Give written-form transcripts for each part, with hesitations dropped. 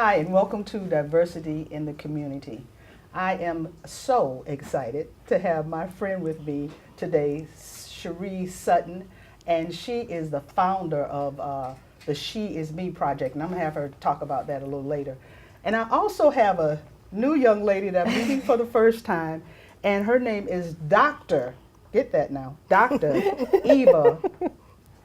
Hi, and welcome to Diversity in the Community. I am so excited to have my friend with me today, Sharee Sutton, and she is the founder of the She Is Me project, and I'm going to have her talk about that a little later. And I also have a new young lady that I'm meeting for the first time, and her name is Dr. Get that now, Dr. Eva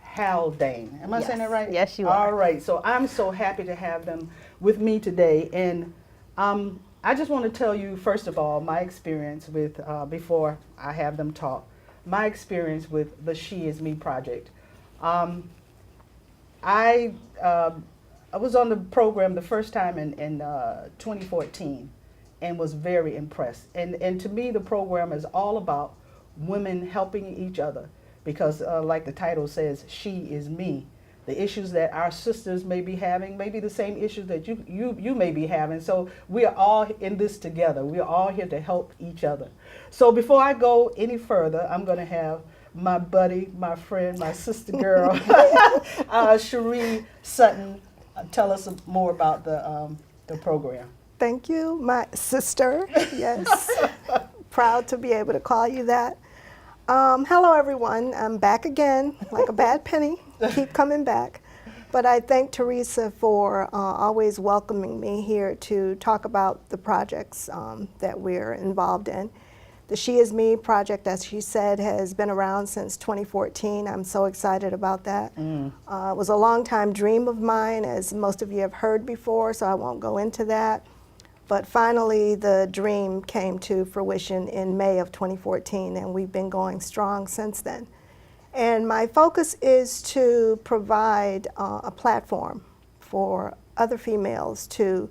Haldane. Am I saying that right? Yes, you are. All right. So I'm so happy to have them with me today. And I just want to tell you, first of all, my experience with, before I have them talk, my experience with the She Is Me project. I was on the program the first time in 2014 and was very impressed. And to me, the program is all about women helping each other. Because like the title says, she is me. The issues that our sisters may be having may be the same issues that you may be having. So we are all in this together. We are all here to help each other. So before I go any further, I'm going to have my buddy, my friend, my sister girl, Sharee Sutton, tell us more about the program. Thank you, my sister. Yes, proud to be able to call you that. Hello, everyone. I'm back again, like a bad penny. Keep coming back. But I thank Teresa for always welcoming me here to talk about the projects that we're involved in. The She Is Me project, as she said, has been around since 2014. I'm so excited about that. It was a long-time dream of mine, as most of you have heard before, so I won't go into that. But finally, the dream came to fruition in May of 2014, and we've been going strong since then. And my focus is to provide a platform for other females to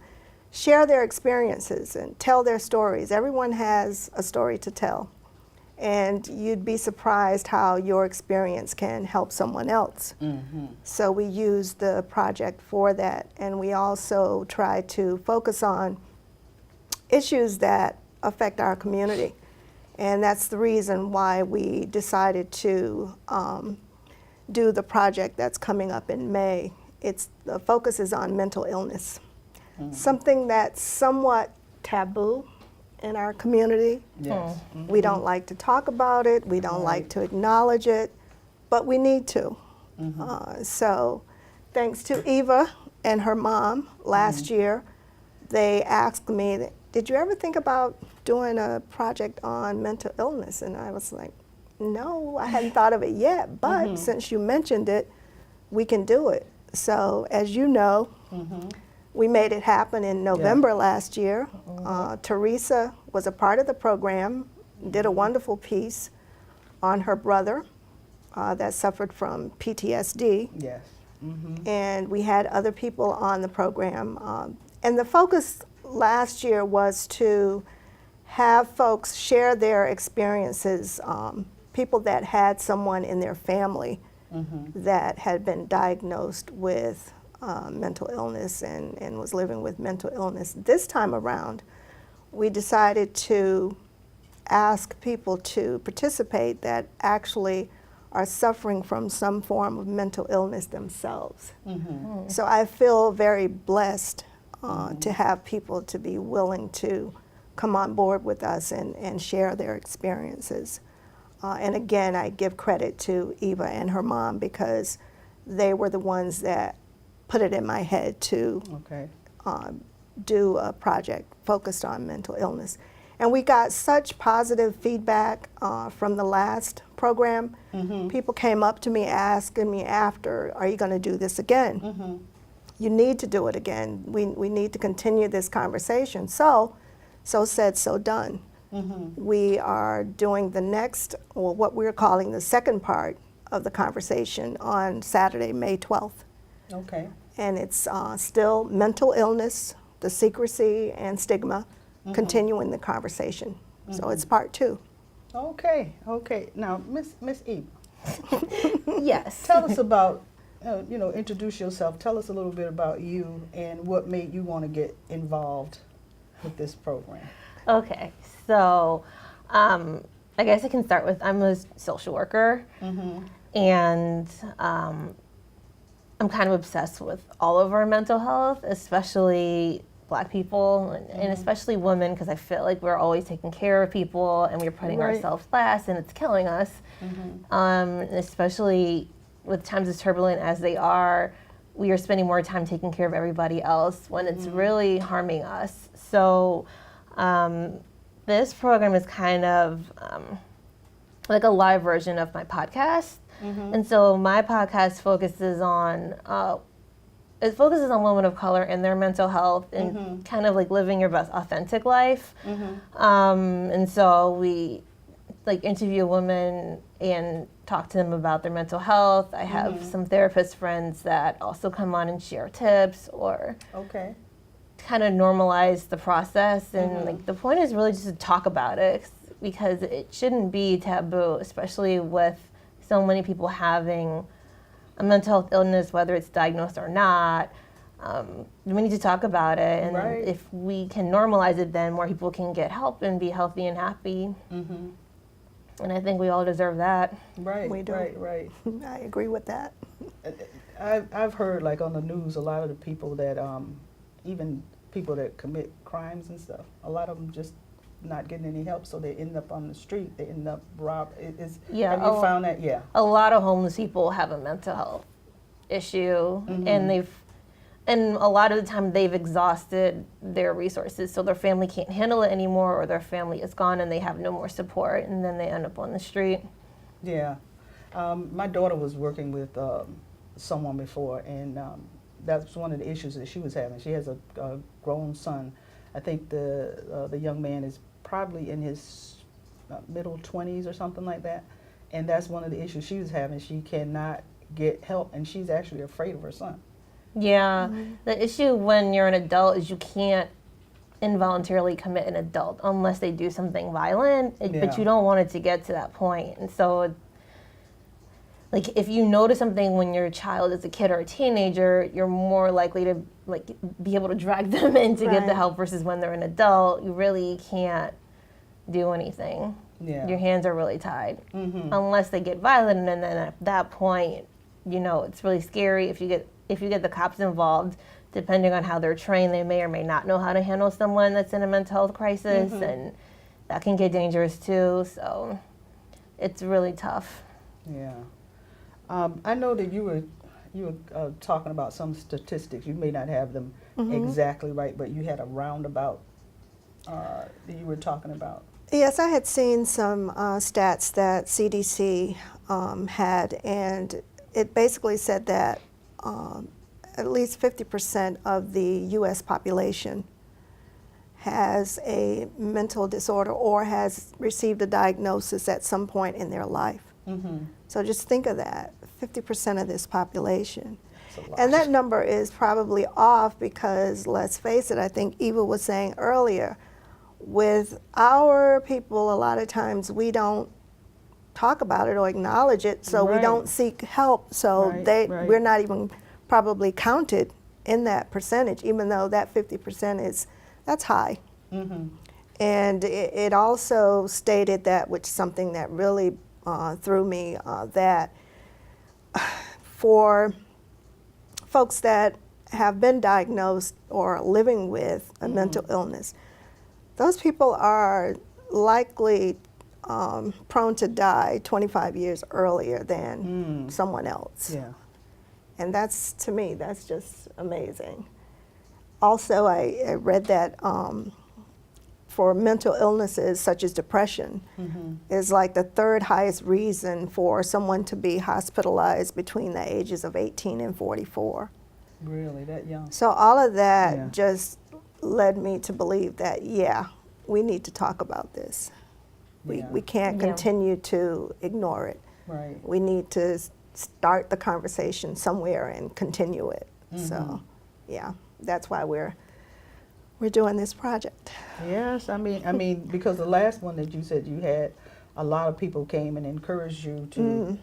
share their experiences and tell their stories. Everyone has a story to tell, and you'd be surprised how your experience can help someone else. So we use the project for that, and we also try to focus on issues that affect our community. And that's the reason why we decided to do the project that's coming up in May. The focus is on mental illness, something that's somewhat taboo in our community. Yes. We don't like to talk about it, we don't like to acknowledge it, but we need to. So thanks to Eva and her mom last year, they asked me, did you ever think about doing a project on mental illness? And I was like, no, I hadn't thought of it yet, but since you mentioned it, we can do it. So as you know, we made it happen in November last year. Teresa was a part of the program, did a wonderful piece on her brother that suffered from PTSD. Yes. And we had other people on the program. And the focus last year was to have folks share their experiences, people that had someone in their family that had been diagnosed with mental illness and was living with mental illness. This time around, we decided to ask people to participate that actually are suffering from some form of mental illness themselves. So I feel very blessed to have people to be willing to come on board with us and share their experiences. And again, I give credit to Eva and her mom because they were the ones that put it in my head to do a project focused on mental illness. And we got such positive feedback from the last program. People came up to me asking me after, are you going to do this again? You need to do it again. We need to continue this conversation. So said, so done. We are doing the next, or what we're calling the second part of the conversation on Saturday, May 12th. Okay. And it's still mental illness, the secrecy and stigma, continuing the conversation. So it's part 2. Okay. Now, Miss Eva. Yes. Tell us about, introduce yourself. Tell us a little bit about you and what made you want to get involved with this program. Okay, so I guess I can start with I'm a social worker, and I'm kind of obsessed with all of our mental health, especially Black people and especially women, because I feel like we're always taking care of people and we're putting Right. ourselves last, and it's killing us. Especially with times as turbulent as they are, we are spending more time taking care of everybody else when it's really harming us. So this program is kind of like a live version of my podcast. And so my podcast focuses on women of color and their mental health and kind of like living your best authentic life. And so we like interview women and talk to them about their mental health. I have some therapist friends that also come on and share tips or Okay. kind of normalize the process. And like the point is really just to talk about it, because it shouldn't be taboo, especially with so many people having a mental health illness, whether it's diagnosed or not. We need to talk about it, and Right. if we can normalize it, then more people can get help and be healthy and happy. And I think we all deserve that. Right. We do. Right. I agree with that. I've heard like on the news a lot of the people that even people that commit crimes and stuff, a lot of them just not getting any help, so they end up on the street. They end up robbed. Yeah, Have you found that? Yeah. A lot of homeless people have a mental health issue, and a lot of the time they've exhausted their resources, so their family can't handle it anymore, or their family is gone and they have no more support, and then they end up on the street. Yeah. My daughter was working with someone before, and that's one of the issues that she was having. She has a grown son. I think the young man is probably in his middle 20s or something like that, and that's one of the issues she was having. She cannot get help, and she's actually afraid of her son. Yeah, the issue when you're an adult is you can't involuntarily commit an adult unless they do something violent, Yeah. but you don't want it to get to that point. And so, like, if you notice something when your child is a kid or a teenager, you're more likely to like be able to drag them in to get the Right. help, versus when they're an adult, you really can't do anything. Yeah. Your hands are really tied unless they get violent, and then at that point, you know, it's really scary. If you get the cops involved, depending on how they're trained, they may or may not know how to handle someone that's in a mental health crisis, and that can get dangerous too. So it's really tough. Yeah. I know that you were talking about some statistics. You may not have them exactly right, but you had a roundabout that you were talking about. Yes, I had seen some stats that CDC had, and it basically said that at least 50% of the U.S. population has a mental disorder or has received a diagnosis at some point in their life. So just think of that, 50% of this population. That's a lot. And that number is probably off because, let's face it, I think Eva was saying earlier, with our people, a lot of times we don't talk about it or acknowledge it, so we Right. don't seek help. So Right. we're not even probably counted in that percentage, even though that 50% that's high. And it also stated that, which is something that really threw me, that for folks that have been diagnosed or living with a mental illness, those people are likely prone to die 25 years earlier than someone else. Yeah. And that's, to me, that's just amazing. Also, I read that for mental illnesses such as depression is like the third highest reason for someone to be hospitalized between the ages of 18 and 44. Really, that young? So all of that Yeah. just led me to believe that, yeah, we need to talk about this. Yeah. We can't Yeah. continue to ignore it. Right. We need to start the conversation somewhere and continue it. So, yeah, that's why we're doing this project. Yes, I mean, because the last one that you said you had, a lot of people came and encouraged you to.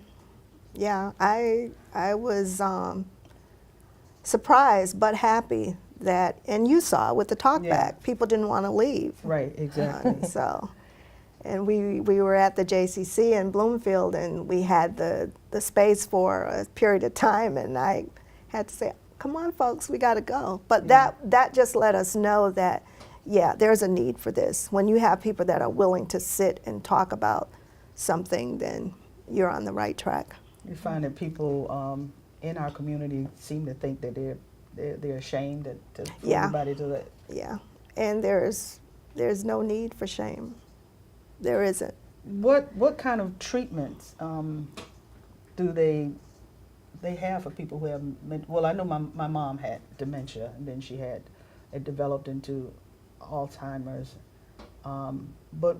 Yeah, I was surprised but happy that, and you saw with the talk Yeah. back, people didn't want to leave. Right, exactly. So, and we were at the JCC in Bloomfield, and we had the space for a period of time, and I had to say, come on, folks, we got to go. But that just let us know that, yeah, there's a need for this. When you have people that are willing to sit and talk about something, then you're on the right track. You find that people in our community seem to think that they're ashamed for everybody to let. Yeah, and there's no need for shame. There isn't. What kind of treatments do they have for people who have? Well, I know my mom had dementia, and then it developed into Alzheimer's. But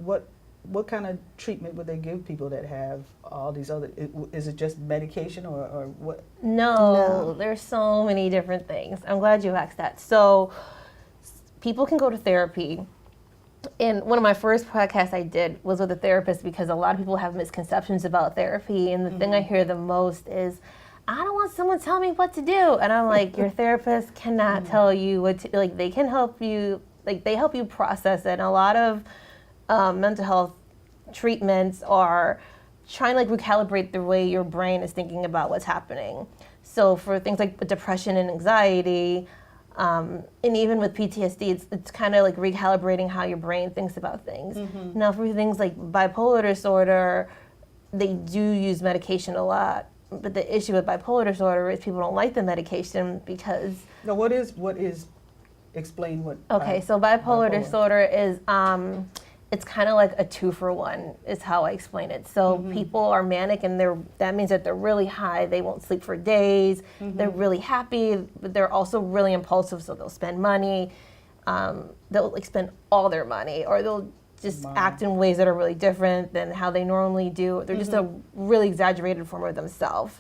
what kind of treatment would they give people that have all these other? Is it just medication or what? No, there's so many different things. I'm glad you asked that. So people can go to therapy. And one of my first podcasts I did was with a therapist because a lot of people have misconceptions about therapy. And the thing I hear the most is, I don't want someone telling me what to do. And I'm like, your therapist cannot tell you what to, like, they can help you, like, they help you process it. And a lot of mental health treatments are trying to, like, recalibrate the way your brain is thinking about what's happening. So for things like depression and anxiety, and even with PTSD, it's kind of like recalibrating how your brain thinks about things. Now, for things like bipolar disorder, they do use medication a lot. But the issue with bipolar disorder is people don't like the medication because... No, what is explain what... Okay, so bipolar disorder is, it's kind of like a 2-for-1 is how I explain it. So people are manic and that means that they're really high. They won't sleep for days. They're really happy, but they're also really impulsive. So they'll spend money. They'll like spend all their money, or they'll just act in ways that are really different than how they normally do. They're just a really exaggerated form of themselves.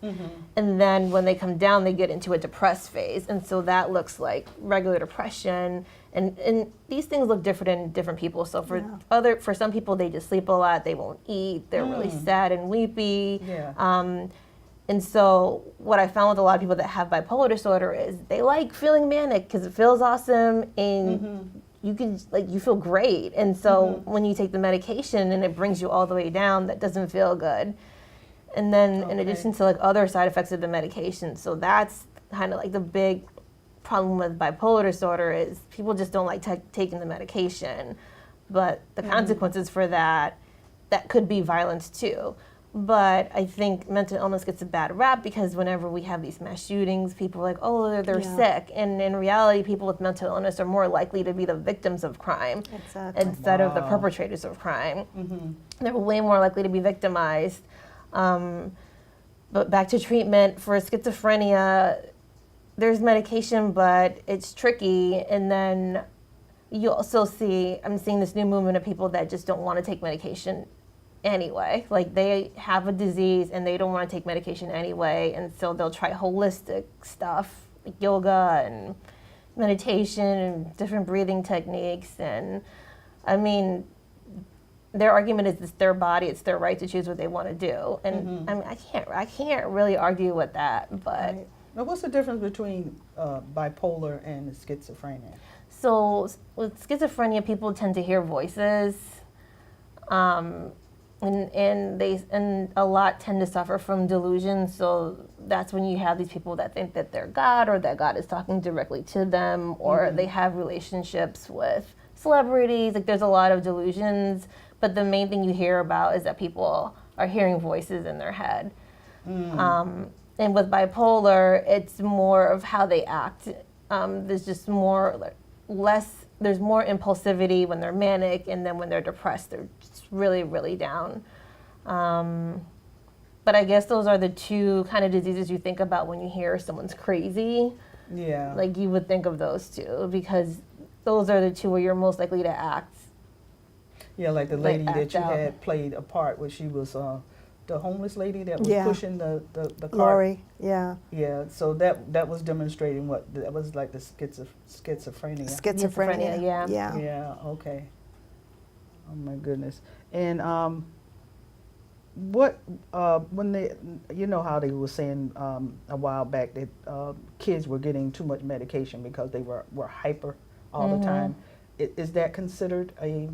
And then when they come down, they get into a depressed phase. And so that looks like regular depression. And these things look different in different people. So for some people, they just sleep a lot, they won't eat, they're really sad and weepy. And so what I found with a lot of people that have bipolar disorder is they like feeling manic because it feels awesome and you feel great. And so when you take the medication and it brings you all the way down, that doesn't feel good. And then in addition to like other side effects of the medication, so that's kind of like the big problem with bipolar disorder is people just don't like taking the medication, but the consequences for that could be violence too. But I think mental illness gets a bad rap because whenever we have these mass shootings, people are like, oh, they're sick. And in reality, people with mental illness are more likely to be the victims of crime instead of the perpetrators of crime. They're way more likely to be victimized. But back to treatment for schizophrenia, there's medication, but it's tricky. And then you also I'm seeing this new movement of people that just don't want to take medication anyway. Like they have a disease and they don't want to take medication anyway. And so they'll try holistic stuff like yoga and meditation and different breathing techniques. And I mean, their argument is it's their body, it's their right to choose what they want to do. And I mean, I can't really argue with that, but. Right. Now, what's the difference between bipolar and schizophrenia? So with schizophrenia, people tend to hear voices, and a lot tend to suffer from delusions. So that's when you have these people that think that they're God, or that God is talking directly to them, or they have relationships with celebrities. Like there's a lot of delusions, but the main thing you hear about is that people are hearing voices in their head. And with bipolar, it's more of how they act. There's just there's more impulsivity when they're manic, and then when they're depressed, they're just really, really down. But I guess those are the two kind of diseases you think about when you hear someone's crazy. Yeah. Like you would think of those two, because those are the two where you're most likely to act. Yeah, like the lady that you had played a part where she was the homeless lady that was pushing the cart. Lori, yeah. Yeah, so that was demonstrating what that was like the schizophrenia. Schizophrenia, yeah. Yeah, okay. Oh my goodness. And what when they, you know how they were saying a while back that kids were getting too much medication because they were hyper all the time. Is that considered a,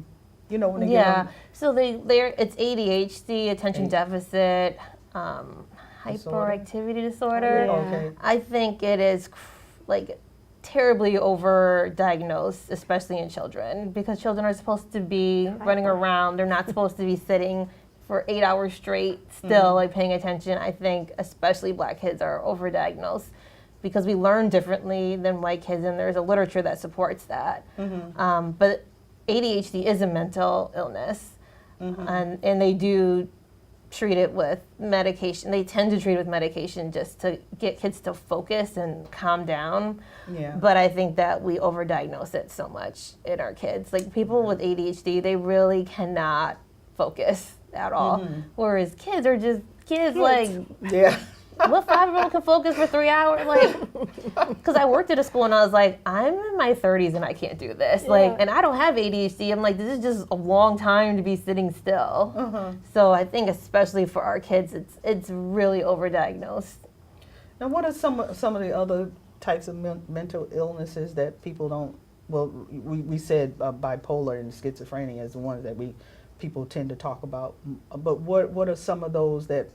you know, when they get on? So it's ADHD, attention deficit, hyperactivity disorder. Yeah. Okay. I think it is like terribly overdiagnosed, especially in children, because children are supposed to be running around. They're not supposed to be sitting for 8 hours straight, still like paying attention. I think especially Black kids are overdiagnosed because we learn differently than white kids, and there's a literature that supports that. But ADHD is a mental illness, and they do treat it with medication. They tend to treat it with medication just to get kids to focus and calm down. Yeah. But I think that we overdiagnose it so much in our kids. Like people with ADHD, they really cannot focus at all. Whereas kids are just kids. Like, Yeah. what 5-year-old can focus for 3 hours? Like, because I worked at a school and I was like, I'm in my 30s and I can't do this. Like, and I don't have ADHD. I'm like, this is just a long time to be sitting still. So I think especially for our kids, it's really overdiagnosed. Now, what are some of the other types of mental illnesses that people don't? Well, we said bipolar and schizophrenia is the ones that people tend to talk about. But what are some of those that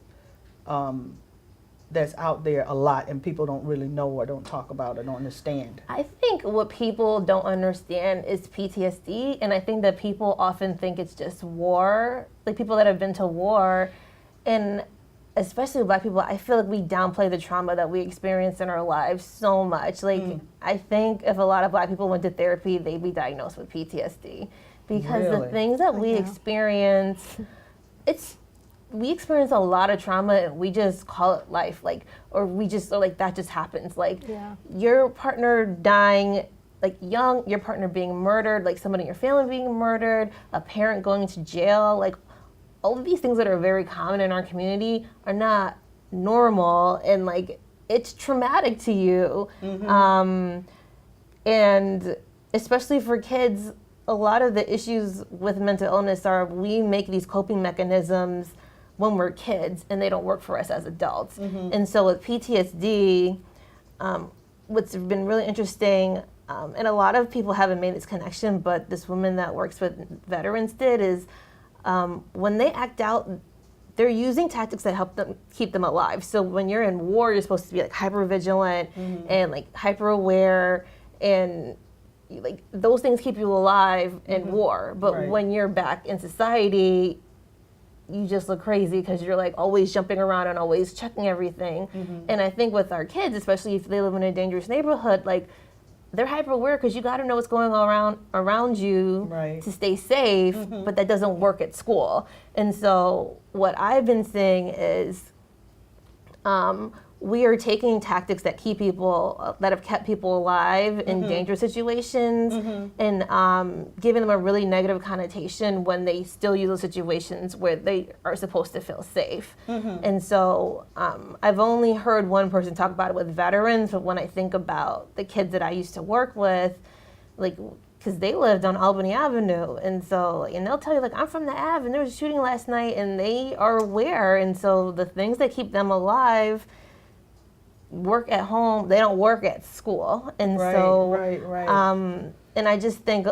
that's out there a lot and people don't really know or don't talk about or don't understand? I think what people don't understand is PTSD, and I think that people often think it's just war, like people that have been to war, and especially Black people, I feel like we downplay the trauma that we experience in our lives so much. Like, I think if a lot of Black people went to therapy, they'd be diagnosed with PTSD because the Really? things that we experience, we experience a lot of trauma and we just call it life, like, or like that just happens. Like your partner dying, like young, your partner being murdered, like somebody in your family being murdered, a parent going to jail, like all of these things that are very common in our community are not normal, and like it's traumatic to you. And especially for kids, a lot of the issues with mental illness are we make these coping mechanisms when we're kids and they don't work for us as adults. And so with PTSD, what's been really interesting, and a lot of people haven't made this connection, but this woman that works with veterans did, is when they act out, they're using tactics that help them keep them alive. So when you're in war, you're supposed to be like hyper vigilant and like hyper aware, and like those things keep you alive in war. But when you're back in society, you just look crazy because you're like always jumping around and always checking everything. And I think with our kids, especially if they live in a dangerous neighborhood, like they're hyper aware because you got to know what's going on around you to stay safe, but that doesn't work at school. And so what I've been seeing is we are taking tactics that keep people, that have kept people alive in dangerous situations, and giving them a really negative connotation when they still use those situations where they are supposed to feel safe. And so I've only heard one person talk about it with veterans, but when I think about the kids that I used to work with, like, because they lived on Albany Avenue, and so, and they'll tell you, like, I'm from the Ave, and there was a shooting last night, and they are aware, and so the things that keep them alive work at home, they don't work at school. And and I just think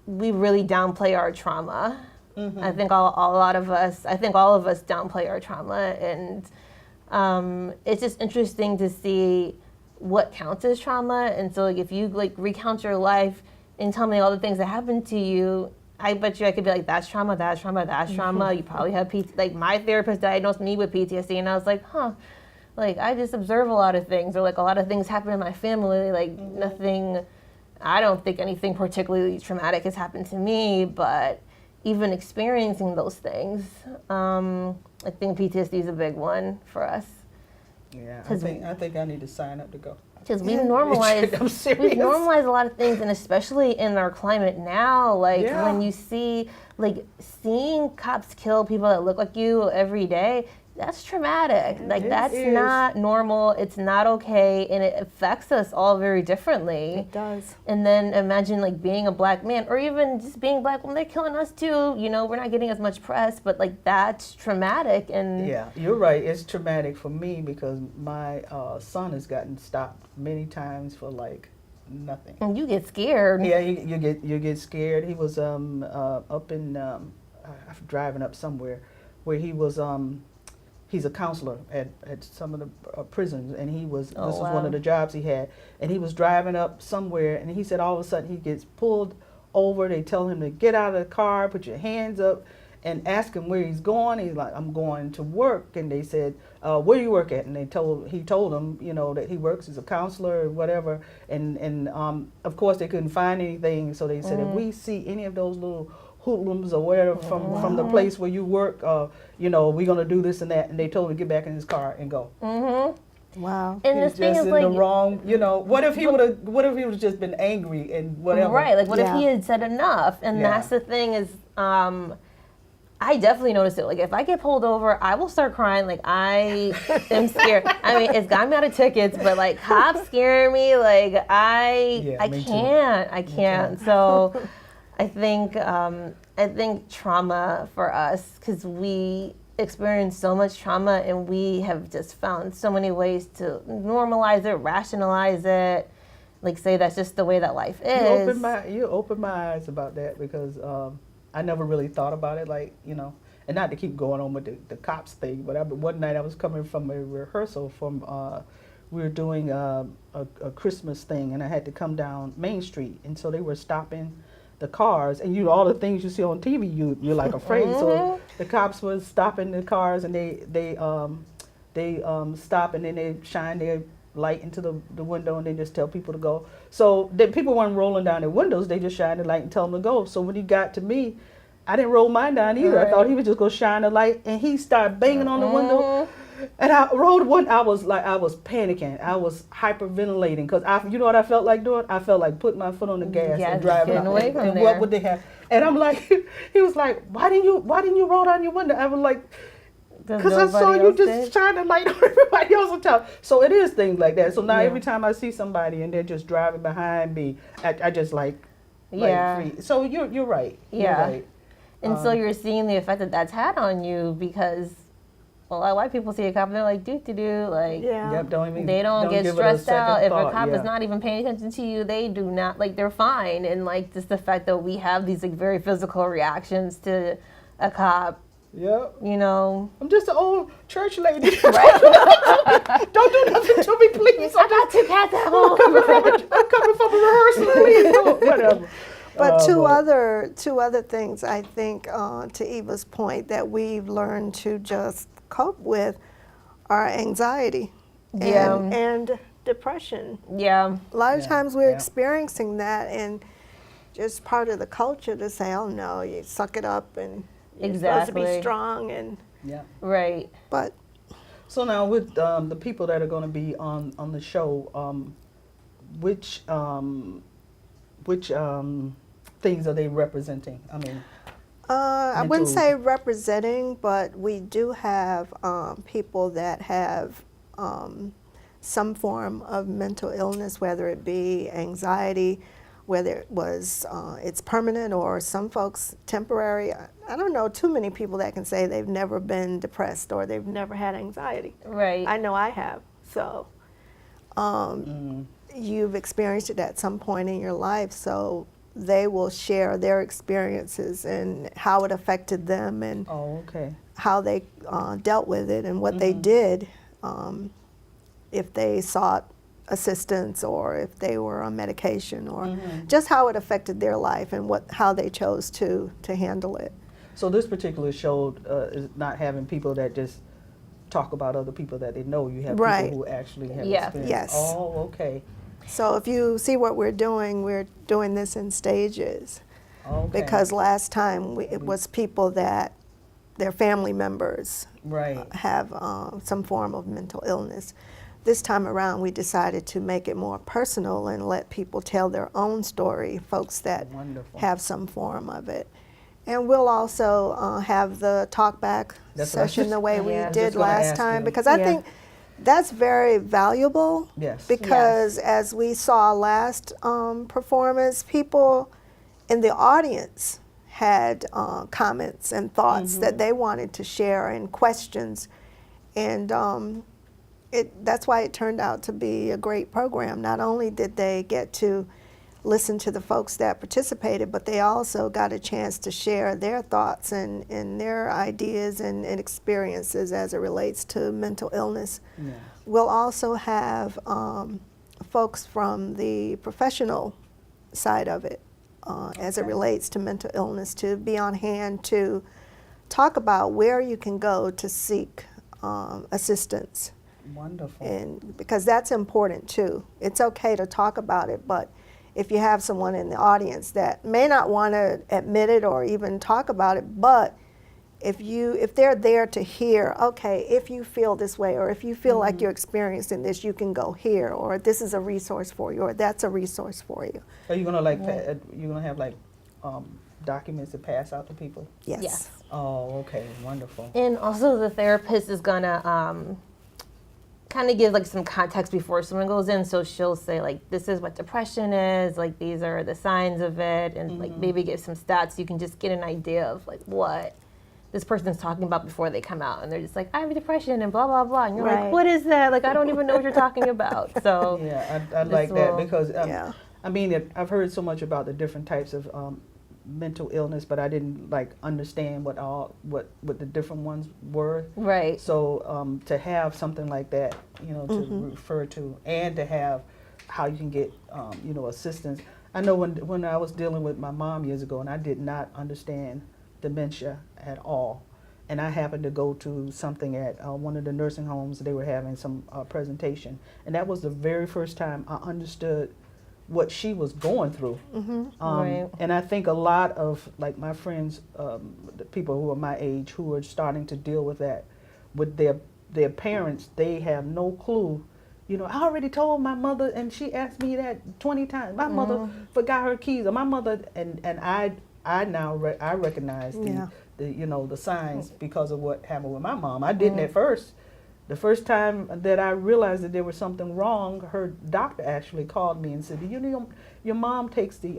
we really downplay our trauma. I think all of us downplay our trauma, and it's just interesting to see what counts as trauma. And so like if you like recount your life and tell me all the things that happened to you, I bet you I could be like, that's trauma, that's trauma, that's trauma. You probably have like my therapist diagnosed me with PTSD, and I was like, like, I just observe a lot of things, or like a lot of things happen in my family, like nothing, I don't think anything particularly traumatic has happened to me, but even experiencing those things, I think PTSD is a big one for us. Yeah, I think I need to sign up to go. Because we've normalized a lot of things, and especially in our climate now, like when you see, like seeing cops kill people that look like you every day, that's traumatic. Like that's not normal. It's not okay, and it affects us all very differently. It does. And then imagine like being a Black man, or even just being Black when they're killing us too. You know, we're not getting as much press, but like that's traumatic. And yeah, you're right. It's traumatic for me because my son has gotten stopped many times for like nothing. And you get scared. Yeah, you get scared. He was up in driving up somewhere where he was he's a counselor at some of the prisons, and this was wow. one of the jobs he had. And he was driving up somewhere, and he said all of a sudden he gets pulled over. They tell him to get out of the car, put your hands up, and ask him where he's going. He's like, I'm going to work. And they said, where do you work at? And he told them, you know, that he works as a counselor or whatever. And of course they couldn't find anything, so they said, if we see any of those little hoodlums or whatever from the place where you work, you know, we're gonna do this and that. And they told him to get back in his car and go. Wow. And He's the thing just is, in like, the wrong, you know. What if he would just been angry and whatever? right? Like, what if Yeah. he had said enough? And Yeah. that's the thing is, I definitely noticed it. Like, if I get pulled over, I will start crying. Like, I am scared. I mean, it's gotten me out of tickets, but like, cops scare me. Like, I me too. can't. So, I think trauma for us, because we experience so much trauma, and we have just found so many ways to normalize it, rationalize it, like say that's just the way that life is. You opened my eyes about that, because I never really thought about it, like, you know, and not to keep going on with the cops thing, but one night I was coming from a rehearsal from, we were doing a Christmas thing, and I had to come down Main Street, and so they were stopping the cars, and you know, all the things you see on TV, you're like afraid. So the cops was stopping the cars, and they stop, and then they shine their light into the window, and they just tell people to go. So the people weren't rolling down their windows, they just shine the light and tell them to go. So when he got to me, I didn't roll mine down either. I thought he was just gonna shine the light, and he started banging on the window. And I rolled one. I was panicking. I was hyperventilating, because you know what I felt like doing? I felt like putting my foot on the gas and driving getting away from and there. what would they have? And I'm like, he was like, why didn't you roll down your window? I was like, because I saw you just shine a light on everybody else on top. So it is things like that. So now every time I see somebody and they're just driving behind me, I just like free. So you're right. Yeah. You're right. And so you're seeing the effect that that's had on you, because a lot of white people see a cop and they're like, like, Yeah. Yep, they don't get give it a stressed out. second If a thought, cop yeah. is not even paying attention to you, they do not, like, they're fine. And like, just the fact that we have these like very physical reactions to a cop, Yep. you know. I'm just an old church lady. Right? Don't do nothing to me, please. I got two cats at home. I'm coming from a rehearsal. Whatever. But two other things, I think, to Eva's point, that we've learned to just cope with are anxiety and depression. Yeah. A lot of times we're Yeah. experiencing that, and just part of the culture to say, oh no, you suck it up, and you're supposed to be Exactly. strong, and Yeah. Right. but So now with the people that are going to be on the show, which things are they representing? I mean, I wouldn't mental- say representing, but we do have people that have some form of mental illness, whether it be anxiety, whether it was it's permanent, or some folks temporary. I don't know too many people that can say they've never been depressed or they've never had anxiety. Right. I know I have. So you've experienced it at some point in your life, so they will share their experiences and how it affected them, and oh, okay. how they dealt with it, and what they did, if they sought assistance, or if they were on medication, or just how it affected their life, and how they chose to handle it. So this particular show is not having people that just talk about other people that they know. You have Right. people who actually have Yeah. experience. Yes. Oh, okay. So if you see what we're doing this in stages. Okay. Because last time it was people that their family members right. have some form of mental illness. This time around, we decided to make it more personal and let people tell their own story, folks that Wonderful. have some form of it. And we'll also have the talk back That's what I was session just- the way Yeah. I we was just did gonna last ask time, you. because I Yeah. think that's very valuable. Yes. Because as we saw last performance, people in the audience had comments and thoughts that they wanted to share, and questions, and that's why it turned out to be a great program. Not only did they get to listened to the folks that participated, but they also got a chance to share their thoughts and their ideas and experiences as it relates to mental illness. Yeah. We'll also have folks from the professional side of it as it relates to mental illness to be on hand to talk about where you can go to seek assistance. Wonderful. And because that's important too. It's okay to talk about it, but if you have someone in the audience that may not want to admit it or even talk about it, but if they're there to hear, okay, if you feel this way, or if you feel like you're experiencing this, you can go here, or this is a resource for you, or that's a resource for you. Are you gonna you're gonna have like documents to pass out to people? Yes. Yes. Oh, okay, wonderful. And also the therapist is gonna kind of give like some context before someone goes in. So she'll say like, this is what depression is, like these are the signs of it, and like maybe give some stats. You can just get an idea of like what this person's talking about before they come out. And they're just like, I have depression and blah, blah, blah. And you're like, what is that? Like, I don't even know what you're talking about. So yeah, I like that because yeah. I mean, I've heard so much about the different types of mental illness, but I didn't like understand what the different ones were. Right. So to have something like that, you know, to refer to, and to have how you can get, you know, assistance. I know when I was dealing with my mom years ago, and I did not understand dementia at all, and I happened to go to something at one of the nursing homes. They were having some presentation, and that was the very first time I understood what she was going through. Right. And I think a lot of like my friends, the people who are my age, who are starting to deal with that, with their parents, they have no clue. You know, I already told my mother, and she asked me that 20 times. My mother forgot her keys, or my mother, and I now recognize the you know, the signs because of what happened with my mom. I didn't at first. The first time that I realized that there was something wrong, her doctor actually called me and said, you know, your mom takes the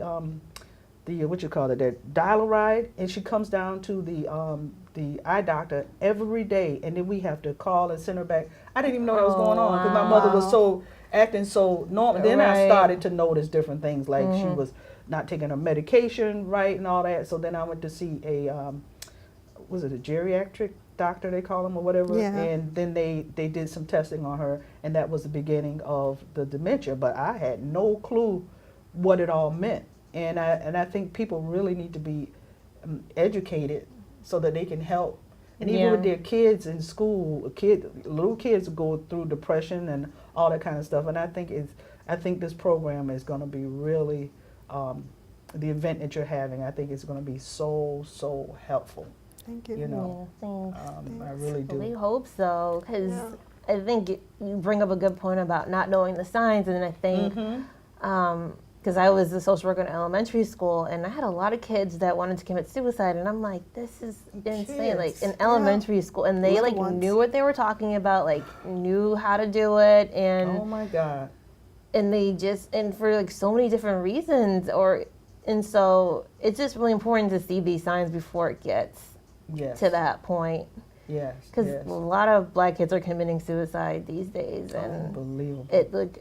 what you call it, that dial-a-ride, and she comes down to the eye doctor every day, and then we have to call and send her back. I didn't even know that was going on because my mother was so acting so normal. Then I started to notice different things, like she was not taking her medication right and all that. So then I went to see was it a geriatric doctor, they call him, or whatever, and then they did some testing on her, and that was the beginning of the dementia. But I had no clue what it all meant, and I think people really need to be educated so that they can help. And even with their kids in school, little kids go through depression and all that kind of stuff. And I think this program is going to be really the event that you're having. I think it's going to be so helpful. Thank you. You know, Thanks. I really do. We hope so, because I think you bring up a good point about not knowing the signs, and then I think, because I was a social worker in elementary school, and I had a lot of kids that wanted to commit suicide, and I'm like, this is insane, like in elementary school, and they like knew what they were talking about, like knew how to do it, and oh my God, and they just, and for like so many different reasons, and so it's just really important to see these signs before it gets to that point. Yes. Because a lot of Black kids are committing suicide these days, and unbelievable.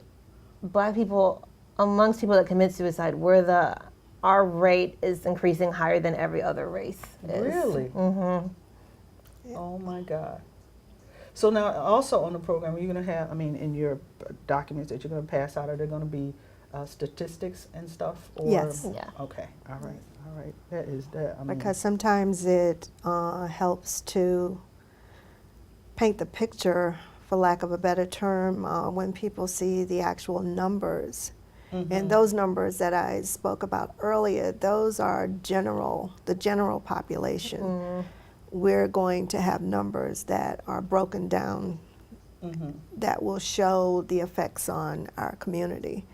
Black people, amongst people that commit suicide, our rate is increasing higher than every other race is. Really? Oh my God. So now, also on the program, you're going to have, I mean, in your documents that you're going to pass out, are there going to be statistics and stuff? Or? Yes. Yeah. Okay. All right. That is that. I mean, Because sometimes it helps to paint the picture, for lack of a better term, when people see the actual numbers. And those numbers that I spoke about earlier, those are the general population. We're going to have numbers that are broken down that will show the effects on our community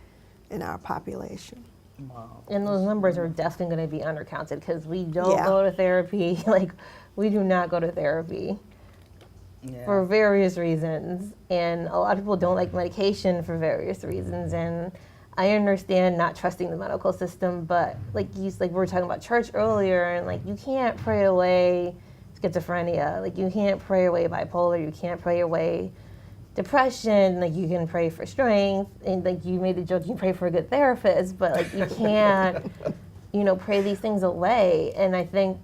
and our population. wow. And those numbers are definitely going to be undercounted, because we don't go to therapy. Like, we do not go to therapy for various reasons. And a lot of people don't like medication for various reasons. And I understand not trusting the medical system, but like we were talking about church earlier, and like you can't pray away schizophrenia. Like you can't pray away bipolar. You can't pray away depression, like you can pray for strength, and like you made the joke, you can pray for a good therapist, but like you can't, pray these things away. And I think,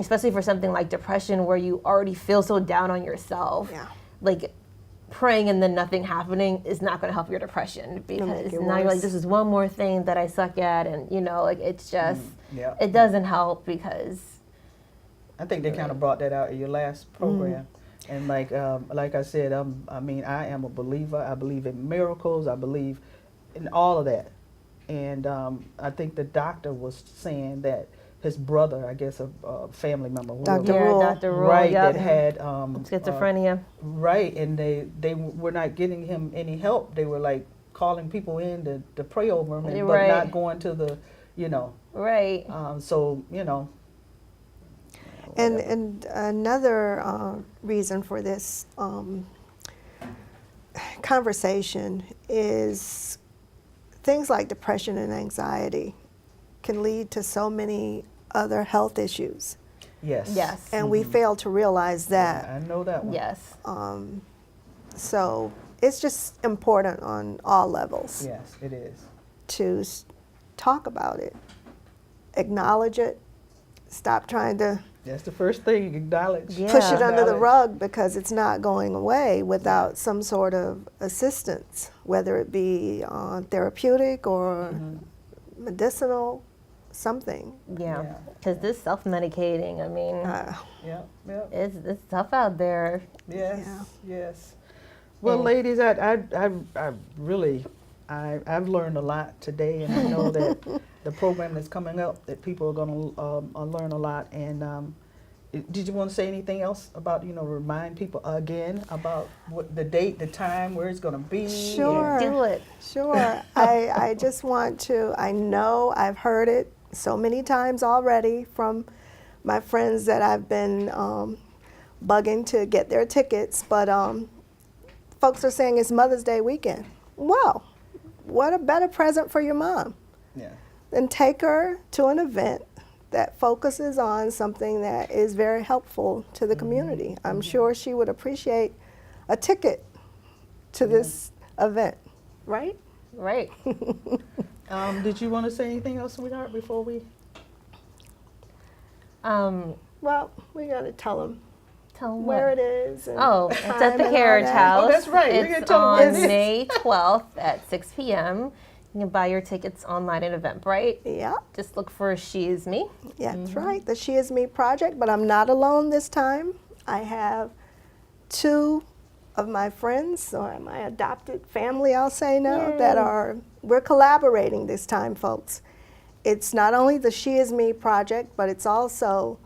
especially for something like depression, where you already feel so down on yourself, like praying and then nothing happening is not going to help your depression, because now you're like, this is one more thing that I suck at, and like it's just, it doesn't help, because I think they kind of brought that out in your last program. And like I said, I am a believer. I believe in miracles. I believe in all of that. And I think the doctor was saying that his brother, I guess a family member, Dr. Rule. Dr. Rule, right, that had schizophrenia. Right, and they were not getting him any help. They were like calling people in to pray over him, but not going to the, Right. So And another reason for this conversation is things like depression and anxiety can lead to so many other health issues. Yes. Yes. And we fail to realize that. I know that one. Yes. So it's just important on all levels. Yes, it is. To talk about it, acknowledge it, stop trying to That's the first thing, acknowledge. push it under the Acknowledge. rug, because it's not going away without some sort of assistance, whether it be therapeutic or medicinal, something. Yeah. Because this self-medicating, I mean, Yeah. it's tough out there. Yes. Yeah. Yes. Well, ladies, I really, I've learned a lot today, and I know that the program that's coming up, that people are going to learn a lot. And did you want to say anything else about, remind people again about what the date, the time, where it's going to be? Sure. Do it. Sure. I just want to, I know I've heard it so many times already from my friends that I've been bugging to get their tickets, but folks are saying it's Mother's Day weekend. Well, what a better present for your mom Yeah. than take her to an event that focuses on something that is very helpful to the community. I'm sure she would appreciate a ticket to this event, right? Right. Did you want to say anything else, sweetheart, before we? Well, we got to tell them Tell 'em where what? it is. And Oh, it's time at the and all Carriage that. House. Oh, that's right. We're It's gonna tell 'em where on it is. May 12th at 6 p.m. You can buy your tickets online at Eventbrite. Yeah, Just look for She Is Me. that's right. The She Is Me project, but I'm not alone this time. I have two of my friends, or my adopted family, I'll say now, Yay. we're collaborating this time, folks. It's not only the She Is Me project, but it's also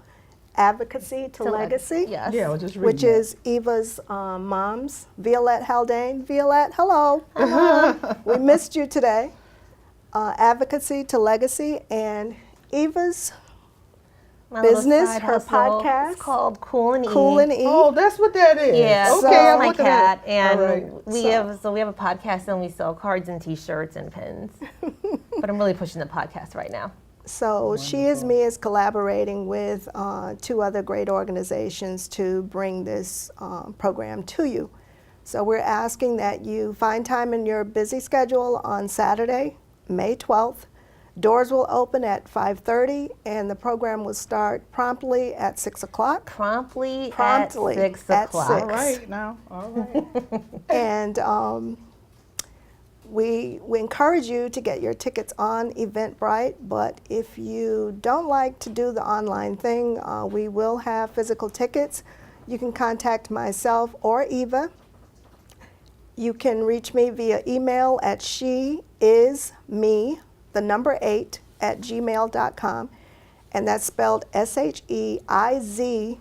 Advocacy to Legacy. Yes. Yeah, I was just reading Which that. is Eva's mom's, Violette Haldane. Violette, hello. We missed you today. Advocacy to Legacy, and Eva's My little business, side her hustle. podcast. It's called Cool and E. Cool and E. Oh, that's what that is. Yeah, Okay, so I'm my looking cat, at it. and All right. we have a podcast, and we sell cards and T-shirts and pins. But I'm really pushing the podcast right now. So She Is Me is collaborating with two other great organizations to bring this program to you. So we're asking that you find time in your busy schedule on Saturday, May 12th. Doors will open at 5:30, and the program will start promptly at 6 o'clock. Promptly At at 6 6. o'clock. All right now. All right. And we encourage you to get your tickets on Eventbrite, but if you don't like to do the online thing, we will have physical tickets. You can contact myself or Eva. You can reach me via email at sheisme8@gmail.com, and that's spelled SHEIZME,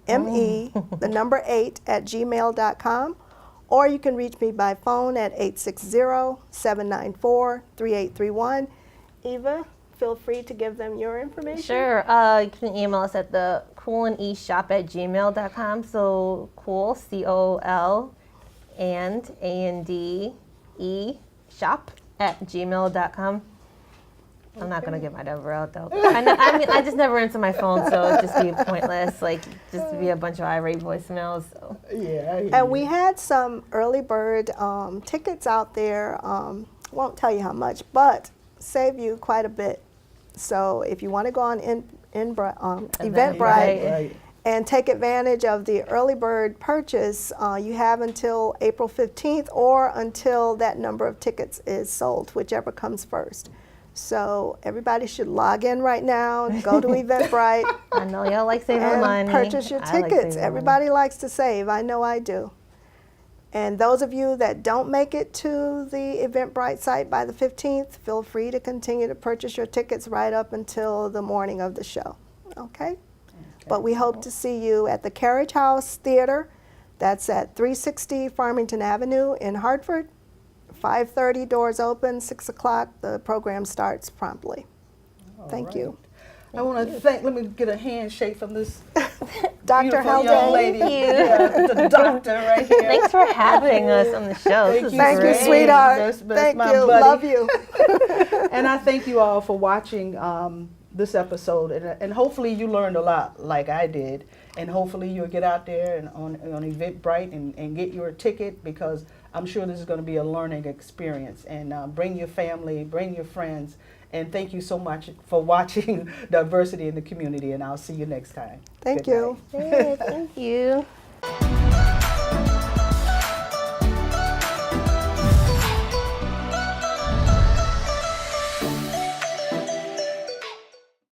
the number 8@gmail.com. Or you can reach me by phone at 860-794-3831. Eva, feel free to give them your information. Sure. You can email us at the coolandeshop@gmail.com. So cool, COL, and shop@gmail.com. I'm not gonna get my number out though. I mean, I just never answer my phone, so it'd just be pointless. Like, just be a bunch of irate voicemails. So. Yeah. And we had some early bird tickets out there. Won't tell you how much, but save you quite a bit. So if you want to go on Eventbrite Right. and take advantage of the early bird purchase, you have until April 15th or until that number of tickets is sold, whichever comes first. So everybody should log in right now, go to Eventbrite, I know y'all like saving and money. purchase your I like tickets. saving Everybody likes to save. I know I do. And those of you that don't make it to the Eventbrite site by the 15th, feel free to continue to purchase your tickets right up until the morning of the show. Okay? But we hope to see you at the Carriage House Theater. That's at 360 Farmington Avenue in Hartford. 5:30 doors open, 6 o'clock the program starts promptly. Thank you. I want to thank, let me get a handshake from this Dr. beautiful young Haldane. lady. Thank you. Yeah, the doctor right here. Thanks for having us on the show. This is Thank you, great. sweetheart. That's Thank my you. buddy. Love you. And I thank you all for watching this episode. And hopefully you learned a lot like I did. And hopefully you'll get out there and on Eventbrite and get your ticket, because I'm sure this is going to be a learning experience. And bring your family, bring your friends. And thank you so much for watching Diversity in the Community. And I'll see you next time. Thank Good you. night. Yeah, thank you.